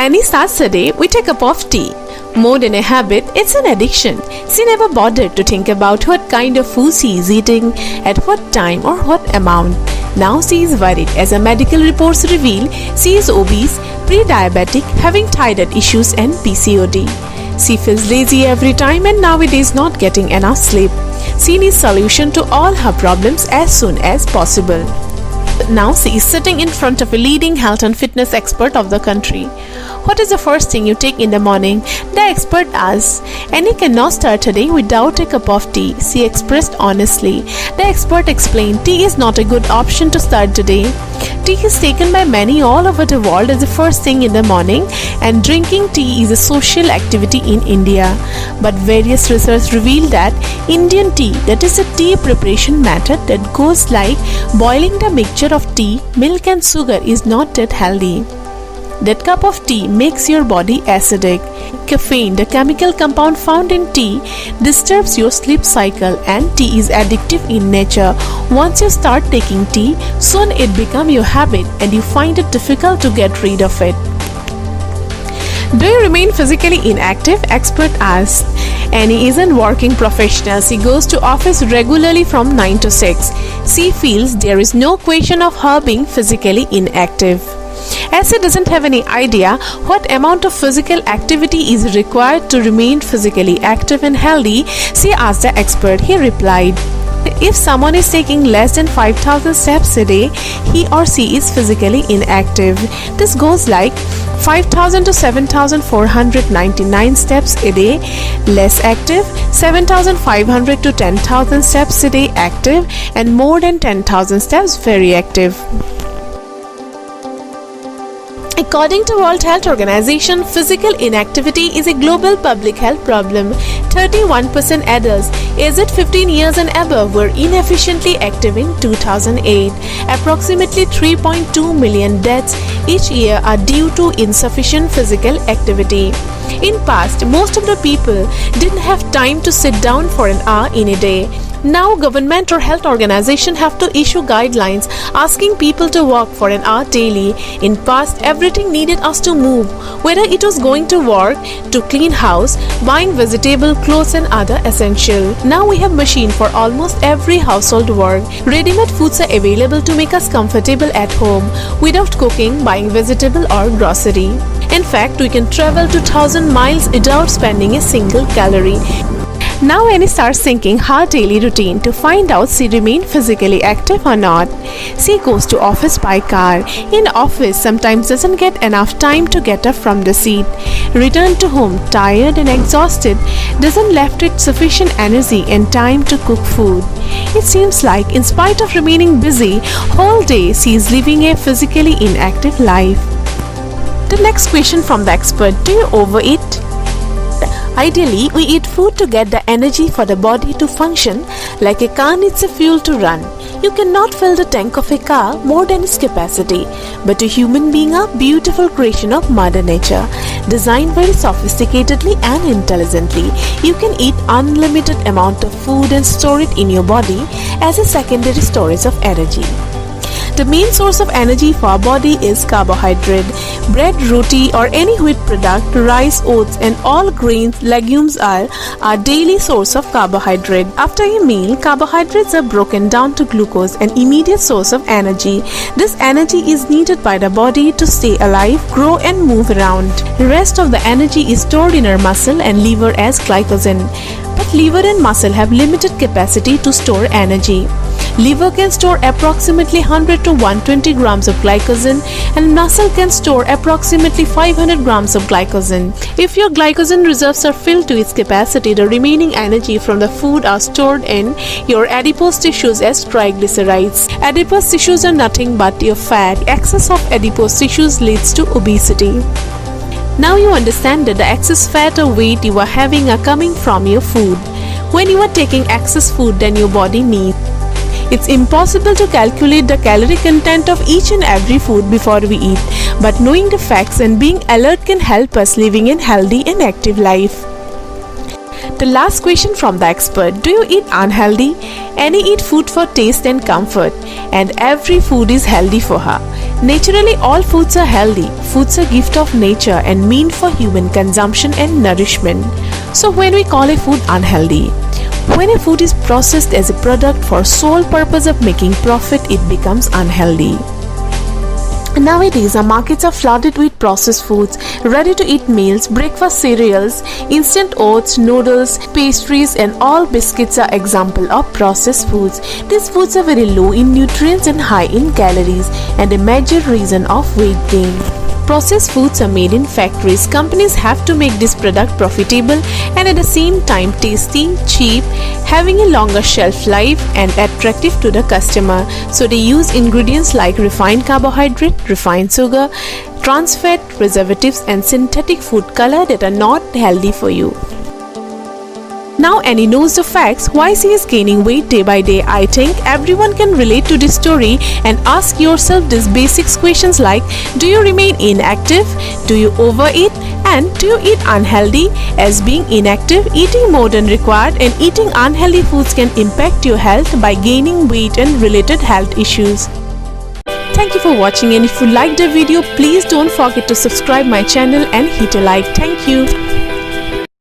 Annie starts the day with a cup of tea. More than a habit, it's an addiction. She never bothered to think about what kind of food she is eating, at what time or what amount. Now she is worried as medical reports reveal she is obese, pre-diabetic, having thyroid issues and PCOD. She feels lazy every time and nowadays not getting enough sleep. She needs solution to all her problems as soon as possible. Now she is sitting in front of a leading health and fitness expert of the country. What is the first thing you take in the morning? The expert asks. Annie cannot start her day without a cup of tea, she expressed honestly. The expert explained tea is not a good option to start the day. Tea is taken by many all over the world as the first thing in the morning, and drinking tea is a social activity in India. But various research reveal that Indian tea, that is a tea preparation method that goes like boiling the mixture of tea, milk and sugar, is not that healthy. That cup of tea makes your body acidic. Caffeine, the chemical compound found in tea, disturbs your sleep cycle, and tea is addictive in nature. Once you start taking tea, soon it becomes your habit and you find it difficult to get rid of it. Do you remain physically inactive? Expert asks. Annie is a working professional. She goes to office regularly from 9 to 6. She feels there is no question of her being physically inactive. As she doesn't have any idea what amount of physical activity is required to remain physically active and healthy, she asked the expert. He replied, if someone is taking less than 5,000 steps a day, he or she is physically inactive. This goes like 5,000 to 7,499 steps a day less active, 7,500 to 10,000 steps a day active, and more than 10,000 steps very active. According to World Health Organization, physical inactivity is a global public health problem. 31% adults aged 15 years and above were inefficiently active in 2008. Approximately 3.2 million deaths each year are due to insufficient physical activity. In past, most of the people didn't have time to sit down for an hour in a day. Now government or health organization have to issue guidelines asking people to walk for an hour daily. In past, everything needed us to move, whether it was going to work, to clean house, buying vegetable, clothes and other essential. Now we have machine for almost every household work. Ready-made foods are available to make us comfortable at home without cooking, buying vegetable or grocery. In fact, we can travel to 1,000 miles without spending a single calorie. Now Annie starts thinking her daily routine to find out she remain physically active or not. She goes to office by car. In office, sometimes doesn't get enough time to get up from the seat. Return to home tired and exhausted, doesn't left with sufficient energy and time to cook food. It seems like in spite of remaining busy whole day, she is living a physically inactive life. The next question from the expert, do you overeat? Ideally, we eat food to get the energy for the body to function like a car needs a fuel to run. You cannot fill the tank of a car more than its capacity, but a human being a beautiful creation of Mother Nature, designed very sophisticatedly and intelligently. You can eat unlimited amount of food and store it in your body as a secondary storage of energy. The main source of energy for our body is carbohydrate. Bread, roti or any wheat product, rice, oats and all grains, legumes are our daily source of carbohydrate. After a meal, carbohydrates are broken down to glucose, an immediate source of energy. This energy is needed by the body to stay alive, grow and move around. The rest of the energy is stored in our muscle and liver as glycogen. But liver and muscle have limited capacity to store energy. Liver can store approximately 100 to 120 grams of glycogen and muscle can store approximately 500 grams of glycogen. If your glycogen reserves are filled to its capacity, the remaining energy from the food are stored in your adipose tissues as triglycerides. Adipose tissues are nothing but your fat. Excess of adipose tissues leads to obesity. Now you understand that the excess fat or weight you are having are coming from your food. When you are taking excess food than your body needs, it's impossible to calculate the calorie content of each and every food before we eat, but knowing the facts and being alert can help us living a healthy and active life. The last question from the expert, do you eat unhealthy? Annie eats food for taste and comfort, and every food is healthy for her. Naturally, all foods are healthy. Foods are gift of nature and meant for human consumption and nourishment. So when we call a food unhealthy, when a food is processed as a product for sole purpose of making profit, it becomes unhealthy. Nowadays, our markets are flooded with processed foods, ready-to-eat meals, breakfast cereals, instant oats, noodles, pastries, and all biscuits are example of processed foods. These foods are very low in nutrients and high in calories, and a major reason of weight gain. Processed foods are made in factories. Companies have to make this product profitable and at the same time tasty, cheap, having a longer shelf life and attractive to the customer. So they use ingredients like refined carbohydrate, refined sugar, trans fat, preservatives and synthetic food color that are not healthy for you. Now Annie knows the facts why she is gaining weight day by day. I think everyone can relate to this story and ask yourself these basic questions like, do you remain inactive? Do you overeat? And do you eat unhealthy? As being inactive, eating more than required and eating unhealthy foods can impact your health by gaining weight and related health issues. Thank you for watching, and if you liked the video, please don't forget to subscribe my channel and hit a like. Thank you.